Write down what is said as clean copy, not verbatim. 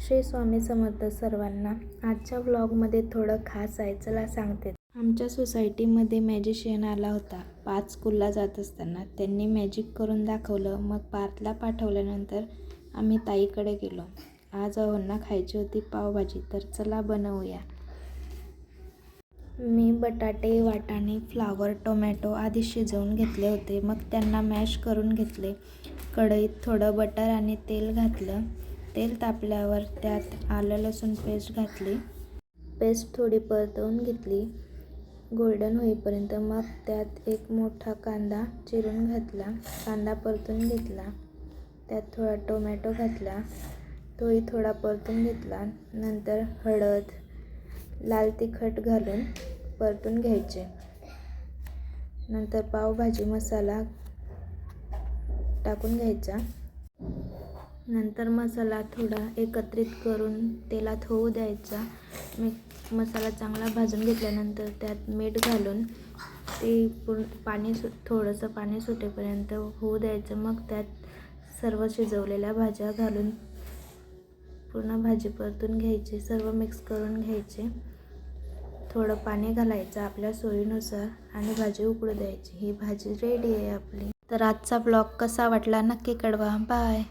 श्री स्वामी समर्थ सर्वांना. आजच्या व्लॉगमध्ये थोडं खास आहे, चला सांगते. आमच्या सोसायटीमध्ये मॅजिशियन आला होता. 5 स्कूलला जात असताना त्यांनी मॅजिक करून दाखवलं. मग पार्थला पाठवल्यानंतर आम्ही ताईकडे गेलो. आज अहोंना खायची होती पावभाजी, तर चला बनवूया. मी बटाटे, वाटाणे, फ्लावर, टोमॅटो आधी शिजवून घेतले होते. मग त्यांना मॅश करून घेतले. कढईत थोडं बटर आणि तेल घातलं. तेल तापल्यावर त्यात आलं लसूण पेस्ट घातली. पेस्ट थोडी परतवून घेतली गोल्डन होईपर्यंत. मग त्यात एक मोठा कांदा चिरून घातला. कांदा परतून घेतला. त्यात थोडा टोमॅटो घातला. तोही थोडा परतून घेतला. नंतर हळद, लाल तिखट घालून परतून घ्यायचे. नंतर पावभाजी मसाला टाकून घ्यायचा. नंतर मसाला थोडा एकत्रित करून तेलात होऊ द्यायचा. मसाला चांगला भाजून घेतल्यानंतर त्यात मीठ घालून ते थोडंसं पाणी सुटेपर्यंत होऊ द्यायचं. मग त्यात सर्व शिजवलेल्या भाज्या घालून पूर्ण भाजी परतून घ्यायची. सर्व मिक्स करून घ्यायचे. थोडं पाणी घालायचं आपल्या सोयीनुसार आणि भाजी उकळू द्यायची. ही भाजी रेडी आहे आपली. तर आजचा ब्लॉग कसा वाटला नक्की कळवा. बाय.